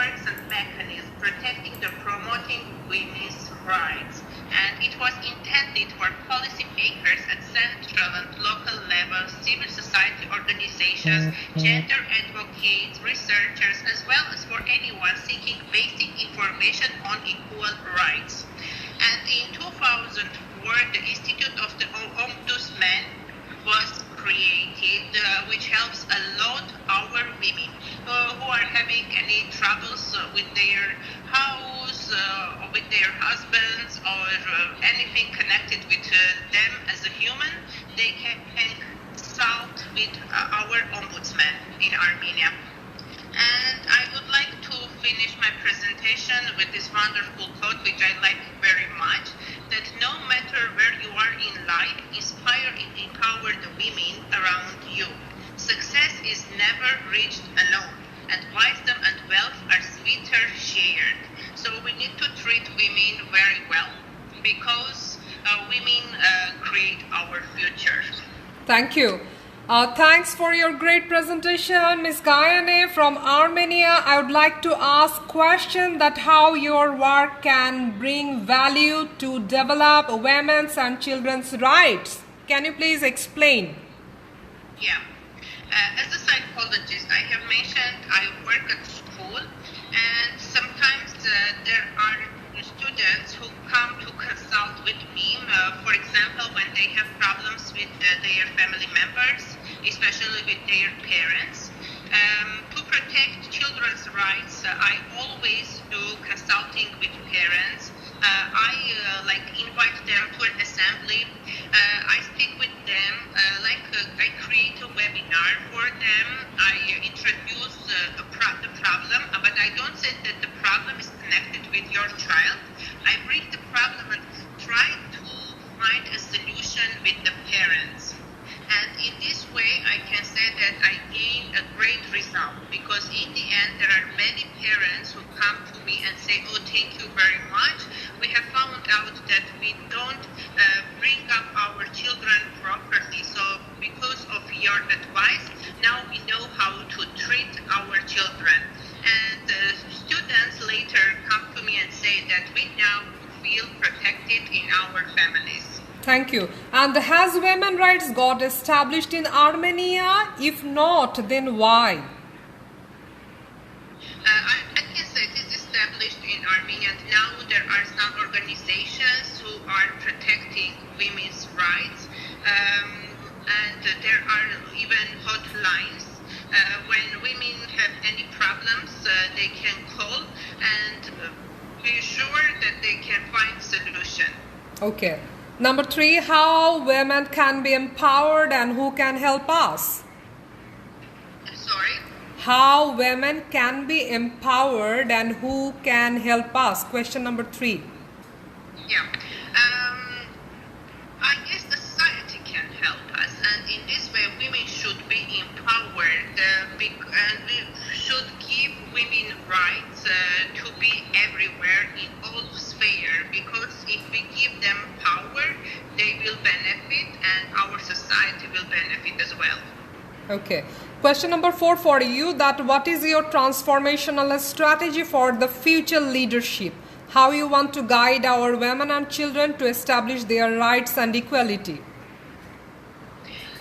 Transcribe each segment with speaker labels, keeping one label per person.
Speaker 1: frameworks and mechanisms protecting and promoting women's rights. And it was intended for policymakers at central and local levels, civil society organizations, gender advocates, researchers, as well as for anyone seeking basic information on equal rights. And in 2004, the Institute of the Ombudsman was created, which helps a lot our women who are having any troubles with their house, or with their husbands, or anything connected with them as a human. They can consult with our ombudsman in Armenia. And I would like to finish my presentation with this wonderful quote, which I like very much, that no matter where you are in life, inspire and empower the women around you. Success is never reached alone, and wisdom and wealth are sweeter shared. So we need to treat women very well, because women create our future.
Speaker 2: Thank you. Thanks for your great presentation, Ms. Gayane from Armenia. I would like to ask question that how your work can bring value to develop women's and children's rights. Can you please explain?
Speaker 1: Yeah. As a psychologist, I have mentioned I work at school, and sometimes there are students who come to consult with me, for example, when they have problems with their family members, especially with their parents. To protect children's rights, I always do consulting with parents. I invite them to an assembly. I speak with them, I create a webinar for them. I introduce the problem, but I don't say that the problem is connected with your child. I bring the problem and try to find a solution with the parents. And in this way, I can say that I gain a great result, because in the end, there are many parents who come to me and say, oh, thank you very much. We have found out that we don't bring up our children properly. So because of your advice, now we know how to treat our children. And students later come to me and say that we now feel protected in our families.
Speaker 2: Thank you. And has women's rights got established in Armenia? If not, then why?
Speaker 1: I can say it is established in Armenia. Now there are some organizations who are protecting women's rights, and there are even hotlines. When women have any problems, they can call and be sure that they can find solution.
Speaker 2: Okay. Number 3, how women can be empowered and who can help us?
Speaker 1: Sorry?
Speaker 2: How women can be empowered and who can help us? Question number 3.
Speaker 1: Yeah. I guess the society can help us, and in this way women should be empowered, and we should give women rights to be everywhere in all spheres, because if we give them power, they will benefit and our society will benefit as well.
Speaker 2: Okay. Question number 4 for you, that what is your transformational strategy for the future leadership? How you want to guide our women and children to establish their rights and equality?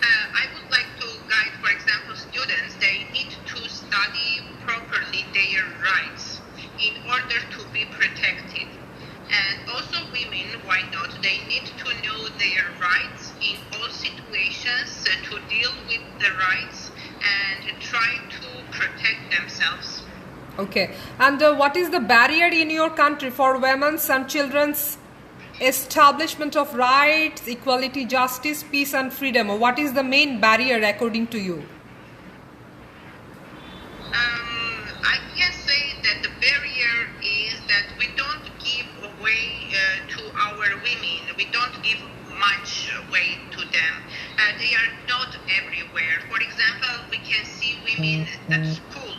Speaker 1: I would like to guide, for example, students. They need to study properly their rights in order to be protected. And also women, why not? They need to know their rights in all situations, to deal with the rights and try to protect themselves.
Speaker 2: Okay. And what is the barrier in your country for women's and children's establishment of rights, equality, justice, peace and freedom? What is the main barrier according to you?
Speaker 1: I can say that the barrier is that we don't give away to our women. We don't give much way to them. They are not everywhere. For example, we can see women at school,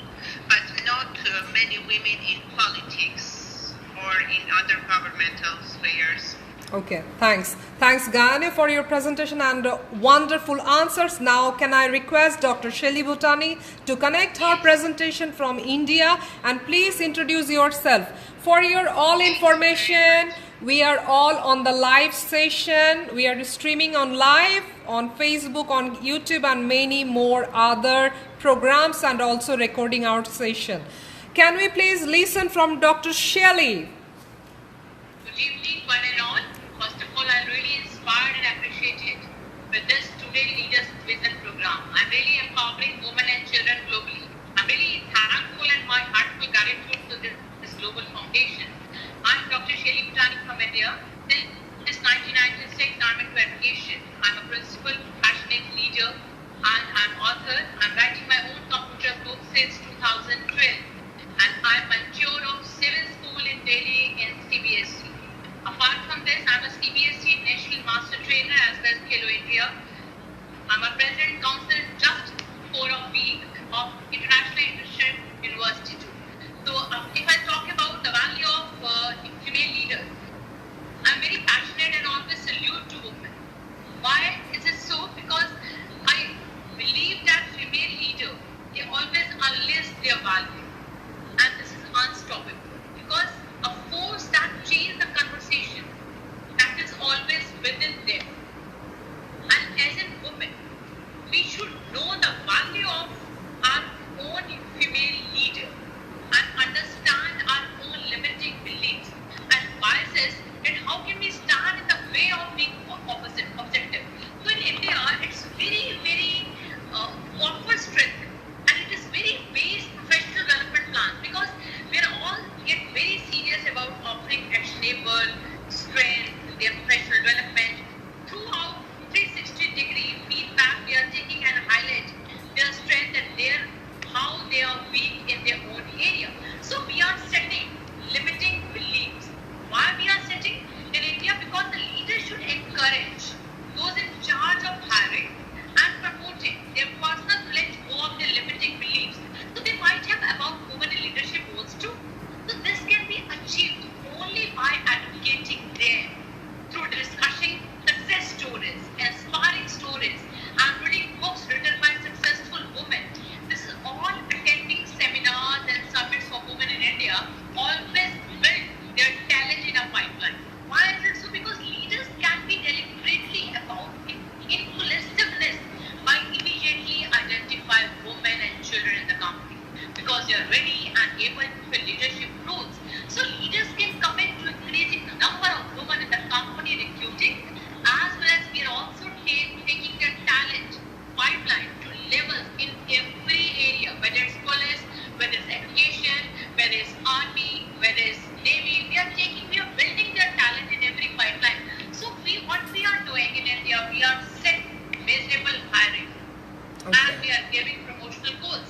Speaker 1: but not many women in politics or in other governmental spheres.
Speaker 2: Okay, thanks. Thanks, Gayane, for your presentation and wonderful answers. Now, can I request Dr. Shelly Bhutani to connect her presentation from India, and please introduce yourself. For your all information, we are all on the live session. We are streaming on live on Facebook, on YouTube, and many more other programs, and also recording our session. Can we please listen from Dr. Shelly?
Speaker 1: Good evening, one and all. First of all, I'm really inspired and appreciated with this Today Leaders Vision program. I'm really empowering women and children globally. I'm really thankful and my heartful gratitude to this global foundation. I'm Dr. Shelly Bhutani from India. Since 1996, I'm into education. I'm a principal, passionate leader, and I'm author. I'm writing my own computer book since 2012. And I'm mentor of civil school in Delhi in CBSE. Apart from this, I'm a CBSE National Master Trainer as well as Kelo India. I'm a President Council just for a week of International Leadership University too. So if I talk about the value of female leaders, I'm very passionate and always salute to women. Why is it so? Because I believe that female leaders, they always unleash their value. And this is unstoppable because a force that changes the conversation, that is always within them. And as a woman, we should know the value of our own female leader and understand our own limiting beliefs and biases, and how can we stand in the way of being objective. So in India, it's very, very offer strength, and it is very based professional development plans, because we are all get very serious about offering actionable strength, their professional development. Throughout 360-degree feedback, we are taking and highlight their strength and how they are weak in their own area. So we are setting limiting beliefs. Why we are setting in India? Because the leaders should encourage those in charge of hiring and promoting their personal to let go of their limiting beliefs. So they might have about women in leadership roles too. So this can be achieved only by advocating them through discussing success stories, inspiring stories, and reading books written by successful women. This is all attending seminars and summits for women in India, always build their talent in a pipeline. Why is it so? Because leaders can be deliberately about inclusiveness by immediately identify women and children in the company, because they are ready and able to fill leadership roles. So leaders can commit to increasing the number of women in the company recruiting, as well as we are also taking their talent pipeline to levels in every area, whether it's police, whether it's education, whether it's army, whether it's navy. We are building their talent in every pipeline. So what we are doing in India, we are setting measurable hiring, and we are giving promotional goals.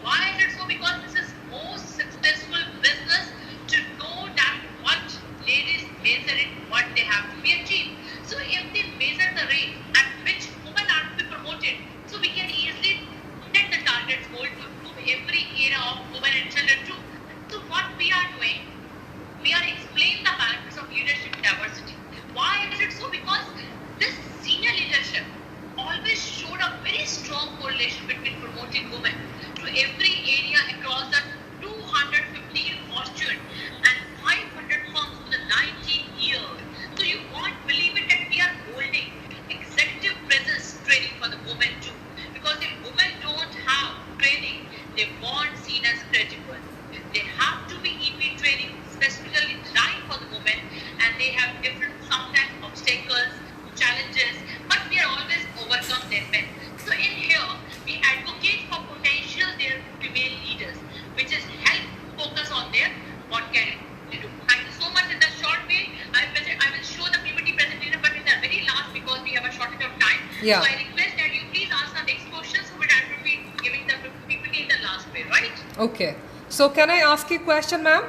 Speaker 1: Why is it so? Because this is most successful business to know that what ladies measure it, what they have to be achieved. So if they measure the rate at which women are to be promoted, so we can easily set the target goal to improve every area of women and children too. So what we are doing, we are explaining the benefits of leadership diversity. Why is it so? Because this senior leadership always showed a very strong correlation between promoting women to every area across the 215 Fortune and 500 firms for the 19 years. So you won't believe it that we are holding executive presence training for the women too. Because if women don't have training, they won't seen as credible. They have to be EP training specifically designed for the women, and they have different sometimes obstacles, challenges, but we are always overcome them. So in here, we advocate for potential their female leaders, which is help focus on their what can they do. Thank you so much. In the short way, I will show the PPT presentation, but in the very last, because we have a shortage of time.
Speaker 2: Yeah.
Speaker 1: So I request that you please ask the next questions, so that will be giving the PPT in the last way, right?
Speaker 2: Okay. So can I ask you a question, ma'am?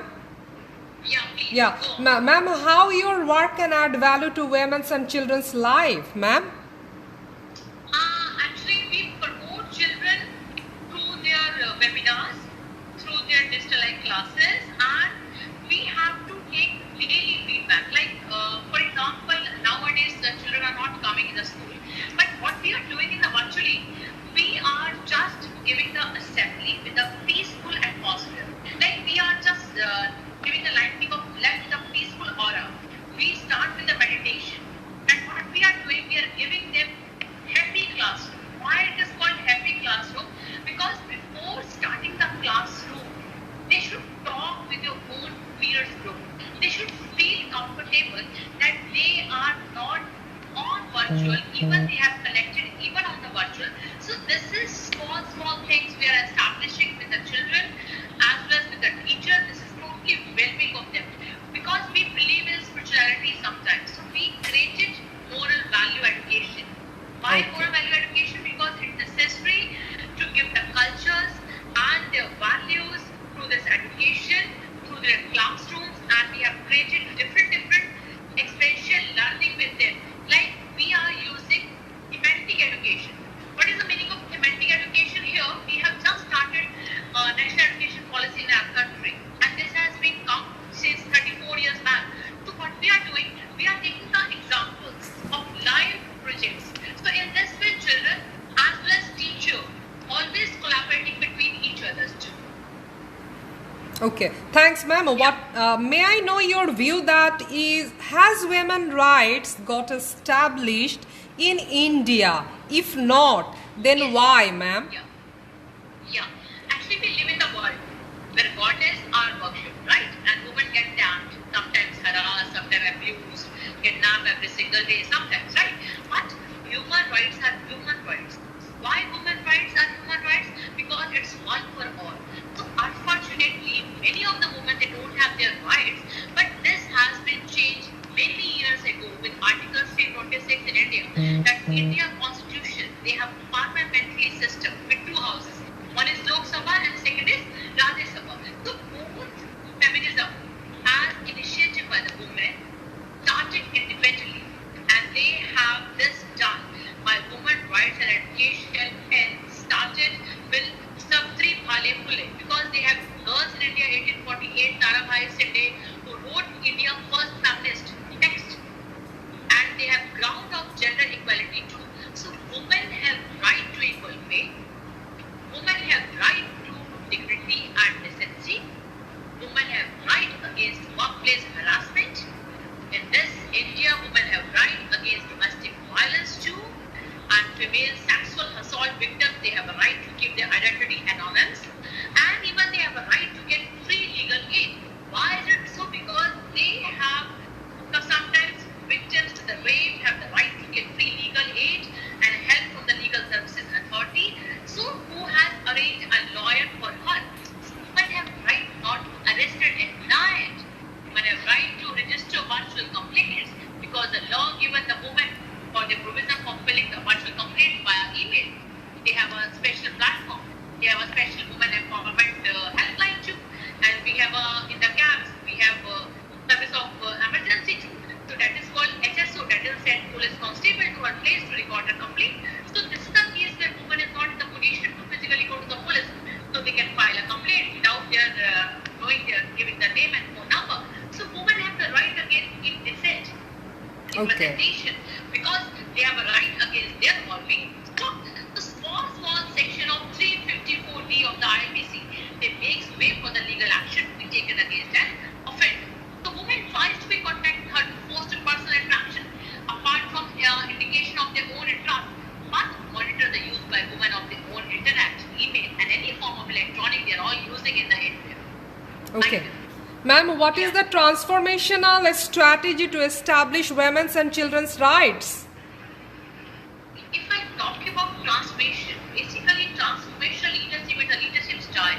Speaker 1: Yeah, please.
Speaker 2: Yeah. Ma'am, how your work can add value to women's and children's life, ma'am?
Speaker 1: Actually, we promote children through their webinars, through their digital classes, and we have to take daily feedback. Like, for example, comfortable that they are not on virtual, even they have connected even on the virtual. So this is small things we are establishing with the children as well as with the teacher. This is totally well-being of them because we believe in spirituality sometimes. So we created moral value education. Why moral value education? Because it's necessary to give the cultures and their values through this education, through their classrooms, and we have created different experiential learning with them. Like we are using thematic education. What is the meaning of thematic education here? We have just started national education policy in our country, and this has been come since 34 years back. So what we are doing, we are taking the examples of live projects. So in this way, children as well as teacher always collaborating between each others too.
Speaker 2: Okay, thanks, ma'am. What may I know your view that is, has women rights got established in India? If not, then why, ma'am?
Speaker 1: Yeah. Actually, we live in the world where goddess are worshipped, right? And women get damned, sometimes harassed, sometimes abused, kidnapped every single day, sometimes, right? But human rights are human rights. Why human rights are human rights? Because it's one for all. So unfortunately, many of the women, they don't have their rights, but this has been changed many years ago with Article 326 in India, that India Constitution, they have parliamentary system with two houses. One is Lok Sabha and second is Rajya Sabha. So both feminism as initiative by the women started independently, and they have this done by women rights and education, and started with Sabri Phale Phule, because they have girls in India 1848, Tarabhai Sinde, who wrote India first feminist text, and they have ground of gender equality too. So women have right to equal pay, women have right to dignity and decency, women have right against workplace harassment. In this India, women have right against domestic violence too, and female sexual assault victims, they have a right to keep their identity anonymous, and even they have a right to get free legal aid. Why is it so? Because they have, sometimes victims to the rape have the right to get free legal aid and help from the legal services authority. So who has arranged a lawyer for her? Women have right not to arrested and denied. Women have right to register virtual complaints, because the law given the woman for the provision for filling the virtual complaint via email. They have a special platform. They have a special women empowerment helpline too. And we have in the camps, we have service of emergency too. So that is called HSO, that is send police constable to her place to record a complaint. So this is the case where woman is not in the position to physically go to the police. So they can file a complaint without their knowing their giving the name and phone number. So women have the right against indecent representation, because they have a right against their well-being. So the small section of 354D of the IPC, they makes way for the legal action to be taken against an offender. So women tries to be contacted her to foster personal interaction apart from indication of their own interest, but monitor the use by women of their own internet, email, and any form of electronic they are all using in the internet.
Speaker 2: Okay. Ma'am, what is the transformational strategy to establish women's and children's rights?
Speaker 1: If I talk about transformation, basically transformational leadership is a leadership style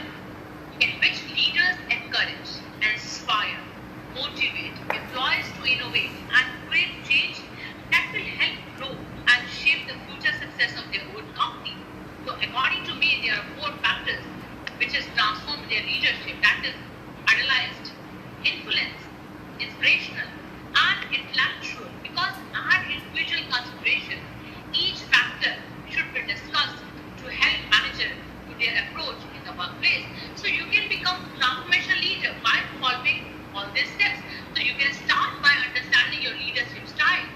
Speaker 1: in which leaders encourage, inspire, motivate employees to innovate and create change that will help grow and shape the future success of their own company. So according to me, there are four factors which has transformed their leadership, that is idealized, influence, inspirational, and intellectual, because our individual consideration, each factor should be discussed to help manager to their approach in the workplace. So you can become transformational leader by following all these steps. So you can start by understanding your leadership style.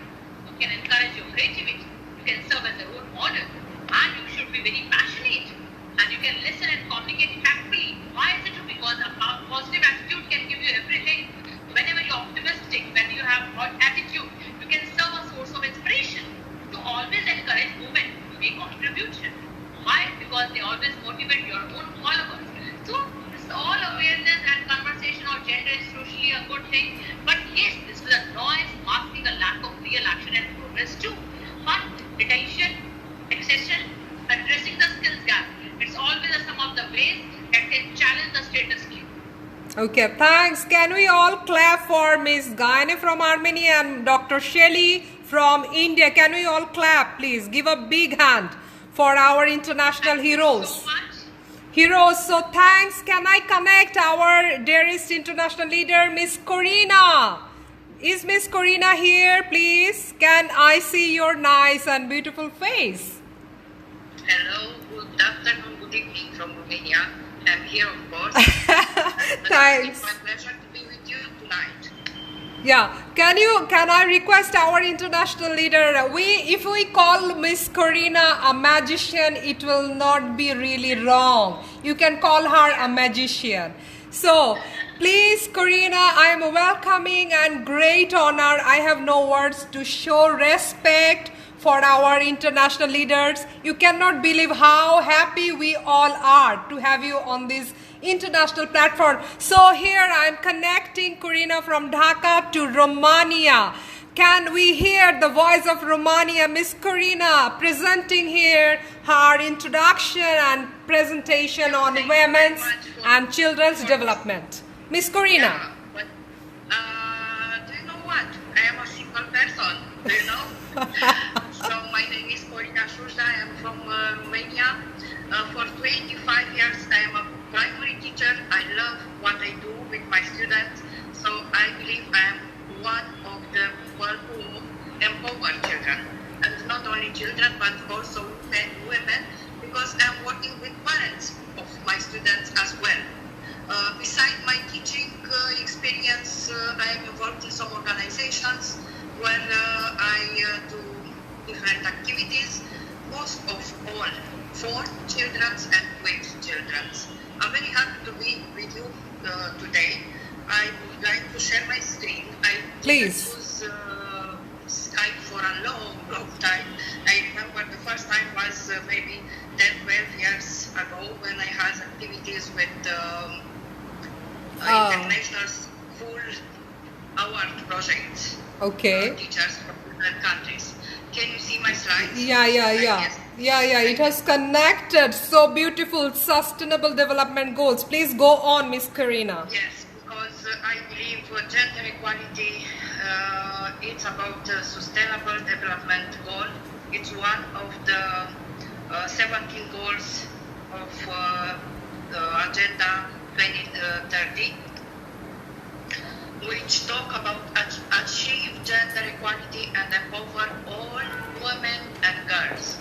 Speaker 1: You can encourage your creativity. You can serve as a role model, and you should be very passionate. And you can listen and communicate effectively. Why is it? Because a positive attitude can give you everything. Whenever you're optimistic, when you have hot attitude, you can serve a source of inspiration. To always encourage women to make contribution. Why? Because they always motivate your own followers. So this all awareness and conversation of gender is socially a good thing. But yes, this is a non real action and progress too. But retention, accession, addressing the skills gap, it's always a sum of the ways that can challenge the status quo.
Speaker 2: Okay, thanks. Can we all clap for Miss Gaine from Armenia and Dr. Shelly from India? Can we all clap, please? Give a big hand for our international heroes.
Speaker 1: So much.
Speaker 2: Heroes, so thanks. Can I connect our dearest international leader, Miss Corina? Is Miss Corina here, please? Can I see your nice and beautiful face?
Speaker 1: Hello, good afternoon, good evening from Romania. I'm here, of course.
Speaker 2: Thanks.
Speaker 1: It's my pleasure to be with you tonight.
Speaker 2: Yeah, can I request our international leader, if we call Miss Corina a magician, it will not be really wrong. You can call her a magician. So, please Corina, I am welcoming and great honor. I have no words to show respect for our international leaders. You cannot believe how happy we all are to have you on this international platform. So here I am connecting Corina from Dhaka to Romania. Can we hear the voice of Romania? Miss Corina presenting here her introduction and presentation on women's and children's development. Miss Corina.
Speaker 1: Yeah, but do you know what? I am a simple person. Do you know? So my name is Corina Șușa. I am from Romania. For 25 years, I am a primary teacher. I love what I do with my students. So I believe I am one of the people who empower children. And not only children, but also women, because I'm working with parents of my students as well. Besides my teaching experience, I am involved in some organizations where I do different activities, most of all for children and with children. I'm very happy to be with you today. I would like to share my screen. I
Speaker 2: Please.
Speaker 1: use Skype for a long time. I remember the first time was maybe 10, 12 years ago when I had activities with international school award projects.
Speaker 2: Okay.
Speaker 1: Teachers from different countries. Can you see my slides?
Speaker 2: Yeah. It has connected. So beautiful. Sustainable development goals. Please go on, Miss Corina.
Speaker 1: Yes, because I believe gender equality, it's about sustainable development goal. It's one of the 17 goals of the Agenda 2030, which talk about achieve gender equality and empower all women and girls.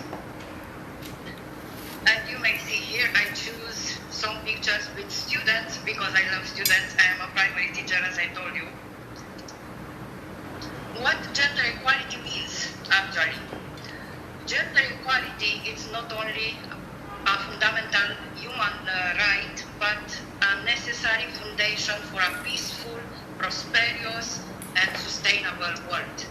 Speaker 1: And you may see here, I choose some pictures with students because I love students. I am a primary teacher, as I told you. What gender equality means, actually? Gender equality is not only a fundamental human right, but a necessary foundation for a peaceful, prosperous, and sustainable world.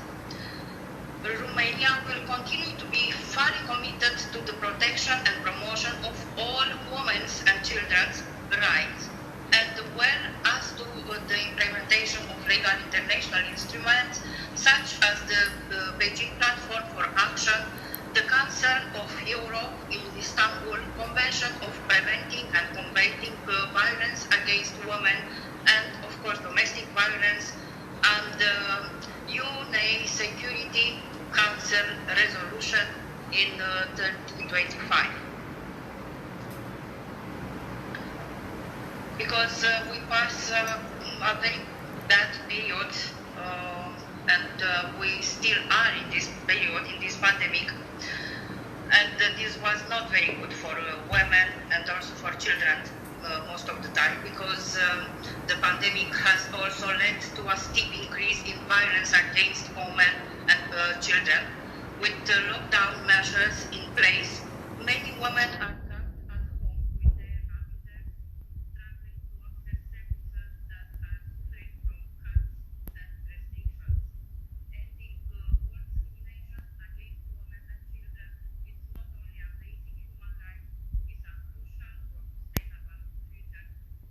Speaker 1: Romania will continue to be fully committed to the protection and promotion of all women's and children's rights, as well as to the implementation of legal international instruments such as the Beijing Platform for Action, the Council of Europe in Istanbul Convention of Preventing and Combating Violence Against Women, and of course domestic violence, and the UN Security Council resolution in 2025. Because we pass a very bad period, and we still are in this period, in this pandemic, and this was not very good for women and also for children most of the time, because the pandemic has also led to a steep increase in violence against women and children. With lockdown measures in place, many women are trapped at home with their babies, struggling to access services that are free from cuts and restrictions. Ending all discrimination against women and children is not only a basic human right, it's a crucial for sustainable future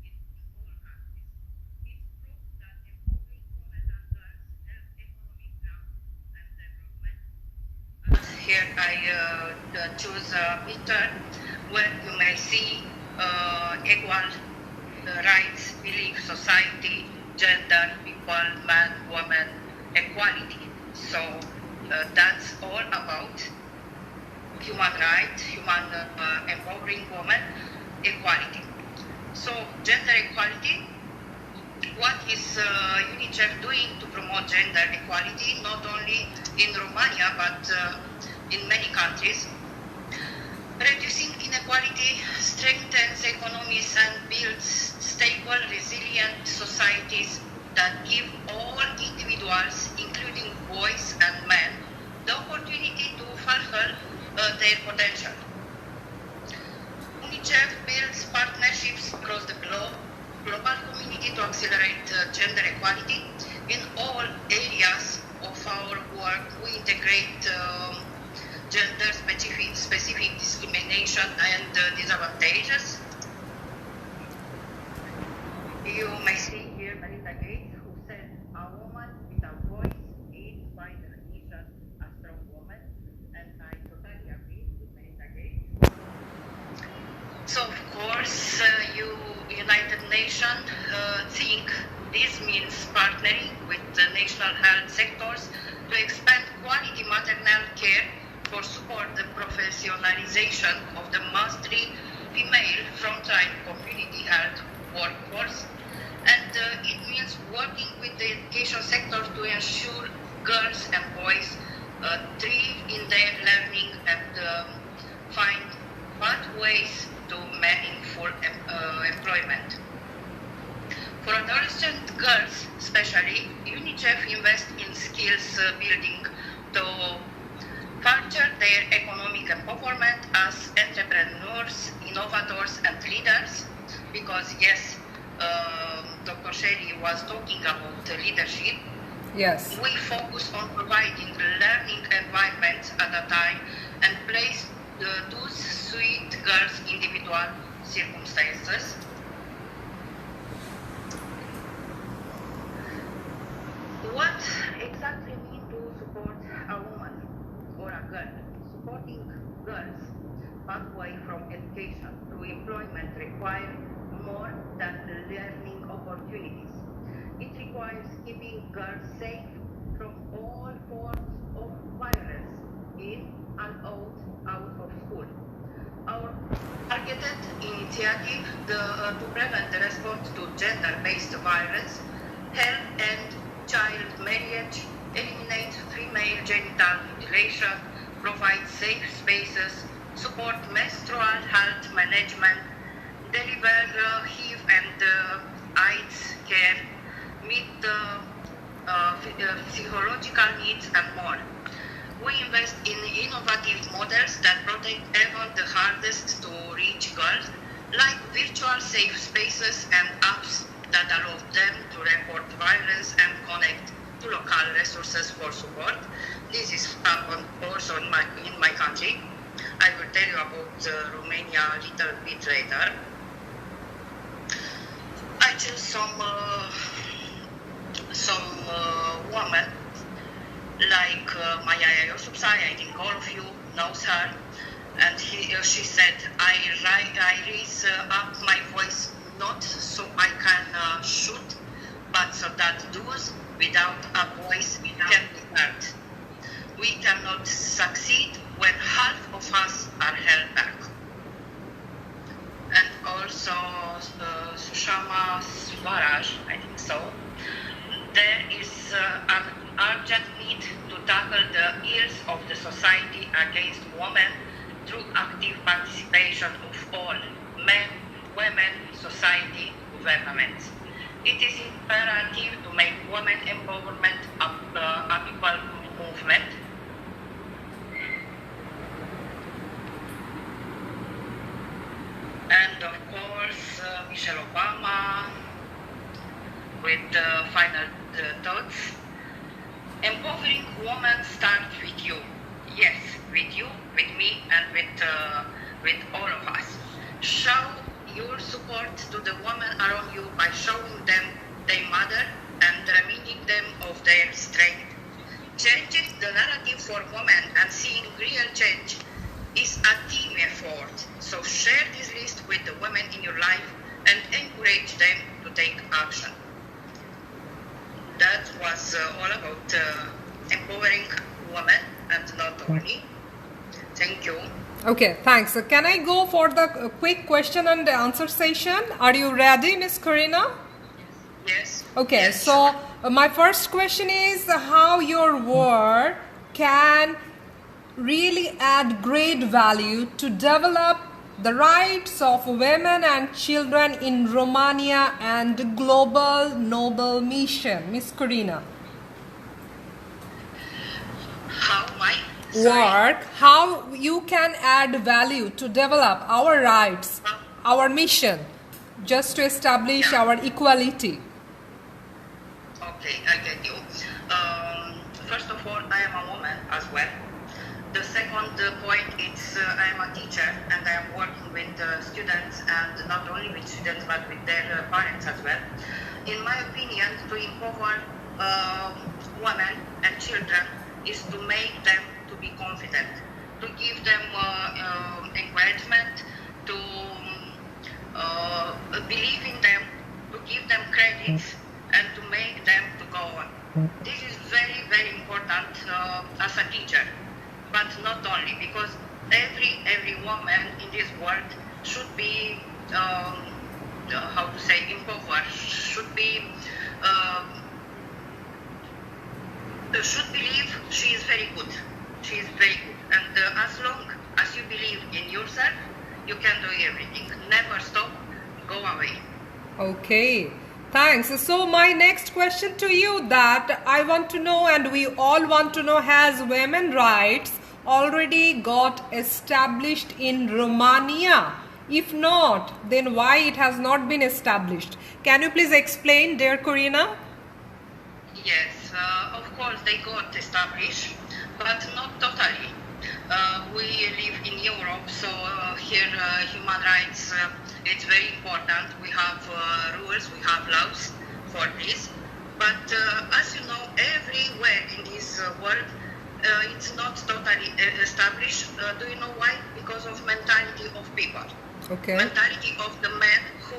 Speaker 1: in all countries. It's proof that empowering women and girls help economic growth and here I choose a picture where you may see equal rights, belief, society, gender, people, man, woman, equality. So that's all about human rights, human empowering women, equality. So gender equality, what is UNICEF doing to promote gender equality, not only in Romania, but in many countries? Reducing inequality strengthens economies and builds stable, resilient societies that give all individuals, including boys and men, the opportunity to fulfill their potential. UNICEF builds partnerships across the global community to accelerate gender equality. In all areas of our work, we integrate gender-specific discrimination and disadvantages. You may see here Melinda Gates, who said, "A woman with a voice is by definition a strong woman," and I totally agree with Melinda Gates. So, of course, United Nations think this means partnering with the national health sectors to expand quality maternal care for support the professionalization of the mostly female frontline community health workforce. And it means working with the education sector to ensure girls and boys thrive in their learning and find pathways to meaningful employment. For adolescent girls, especially, UNICEF invests in skills building to further their economic empowerment as entrepreneurs, innovators, and leaders. Because yes, Dr. Sherry was talking about leadership.
Speaker 2: Yes.
Speaker 1: We focus on providing learning environments at a time and place those sweet girls' individual circumstances. What exactly mean to support a woman or a girl? Supporting girls pathway from education to employment requires more than learning opportunities. It requires keeping girls safe from all forms of violence in and out of school. Our targeted initiative to prevent the response to gender-based violence, help end child marriage, eliminate female genital mutilation, provide safe spaces, support menstrual health management, deliver HIV and AIDS care, meet psychological needs, and more. We invest in innovative models that protect even the hardest to reach girls, like virtual safe spaces and apps that allow them to report violence and connect to local resources for support. This is happened also in my country. I will tell you about Romania a little bit later. I choose some woman like Maya Iosupsai. I think all of you knows her, and she said, I raise up my voice not so I can shoot, but so that those without a voice can be heard. We cannot succeed when half of us are held back. And also Sushama Swaraj, I think so. There is an urgent need to tackle the ills of the society against women through active participation of all men, women, society, governments. It is imperative to make women empowerment a people movement. And of course, Michelle Obama with the final thoughts. Empowering women starts with you. Yes, with you, with me, and with all of us. Show your support to the women around you by showing them they matter and reminding them of their strength. changing the narrative for women and seeing real change is a team effort. So share this list with the women in your life and encourage them to take action. That was all about empowering women and not only. Thank you.
Speaker 2: Okay, thanks. So can I go for the quick question and answer session? Are you ready, Miss Karina?
Speaker 1: Yes.
Speaker 2: Okay,
Speaker 1: Yes,
Speaker 2: so
Speaker 1: sure.
Speaker 2: my first question is how your work can really add great value to develop the rights of women and children in Romania and global noble mission. Miss Karina.
Speaker 1: How my
Speaker 2: Work, how you can add value to develop our rights, our mission, just to establish
Speaker 1: Yeah.
Speaker 2: our equality.
Speaker 1: Okay, I get you. First of all, I am a woman as well. The second point is I am a teacher and I am working with students, and not only with students but with their parents as well. In my opinion, to empower women and children is to make them to be confident, to give them encouragement, to believe in them, to give them credits, and to make them to go on. This is very, very important as a teacher, but not only, because every woman in this world should be, how to say, empowered, should be, should believe she is very good. She is very good. And as long as you believe in yourself, you can do everything. Never stop, go away.
Speaker 2: Okay, thanks. So my next question to you that I want to know, and we all want to know, has women rights already got established in Romania? If not, then why it has not been established? Can you please explain, dear Karina?
Speaker 1: Yes, of course they got established, but not totally. We live in Europe, so here human rights it's very important. We have rules, we have laws for this. But as you know, everywhere in this world, it's not totally established. Do you know why? Because of mentality of people.
Speaker 2: Okay.
Speaker 1: Mentality of the men who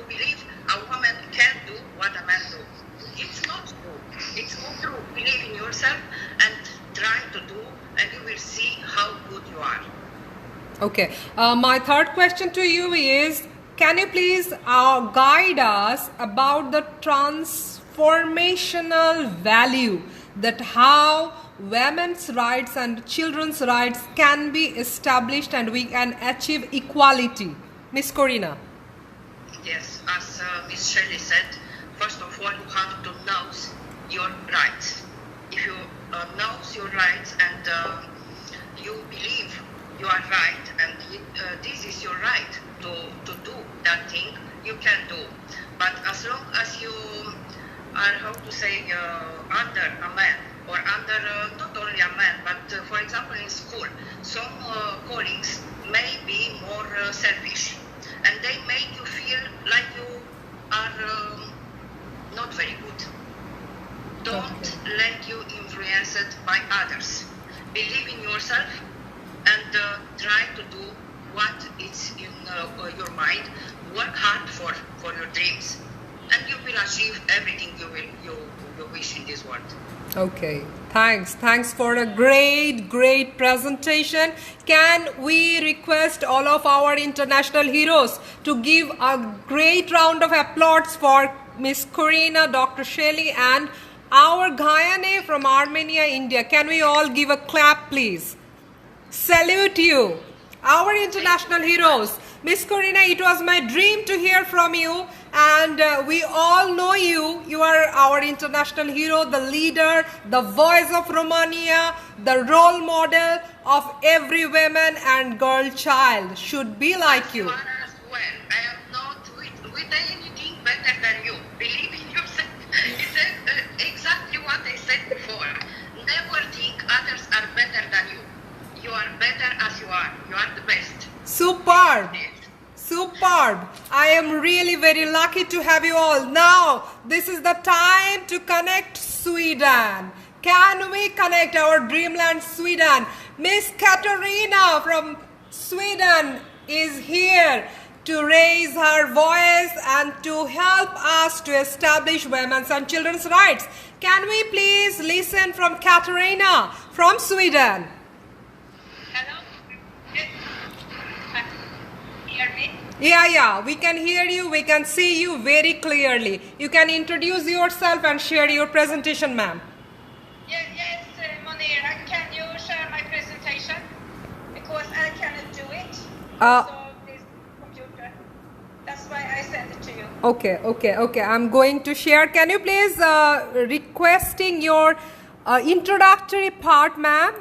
Speaker 1: believe a woman can do what a man do. It's not true. It's not true. Believe in yourself and try to do, and you will see how good you are.
Speaker 2: Okay. My third question to you is, can you please guide us about the transformational value, that how women's rights and children's rights can be established and we can achieve equality? Miss Corina.
Speaker 1: Yes, as Miss Shelley said, first of all, you have to know your rights. If you know your rights and you believe you are right and this is your right to do that thing, you can do. But as long as you are, how to say, under a man or under not only a man, but for example in school, some colleagues may be more selfish and they make you feel like you are not very good. Don't let you influenced by others. Believe in yourself and try to do what is in your mind. Work hard for your dreams, and you will achieve everything you wish in this world.
Speaker 2: Okay, thanks for a great presentation. Can we request all of our international heroes to give a great round of applause for Miss Corina, Dr. Shelley, and our Gayane from Armenia, India? Can we all give a clap, please? Salute you, our international heroes. Miss Corina, it was my dream to hear from you, and we all know you. You are our international hero, the leader, the voice of Romania, the role model of every woman and girl child should be like you.
Speaker 1: You are as well. I am not with anything better than you. Believe in yourself. It's exactly what I said before. Never think others are better than you. You are better as you are. You are the best.
Speaker 2: Superb. Superb. I am really very lucky to have you all. Now, this is the time to connect Sweden. Can we connect our dreamland Sweden? Miss Katarina from Sweden is here to raise her voice and to help us to establish women's and children's rights. Can we please listen from Katarina from Sweden?
Speaker 1: Hello? Hear me?
Speaker 2: Yeah, we can hear you, we can see you very clearly. You can introduce yourself and share your presentation, ma'am.
Speaker 1: Yes, Monira, can you share my presentation? Because I cannot do it. So this computer. That's why I sent it to you.
Speaker 2: Okay. I'm going to share. Can you please requesting your introductory part, ma'am?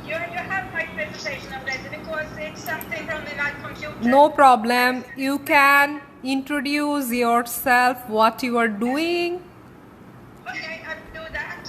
Speaker 1: You have my presentation already because it's something from my computer.
Speaker 2: No problem. You can introduce yourself, what you are doing.
Speaker 1: Okay, I'll do that.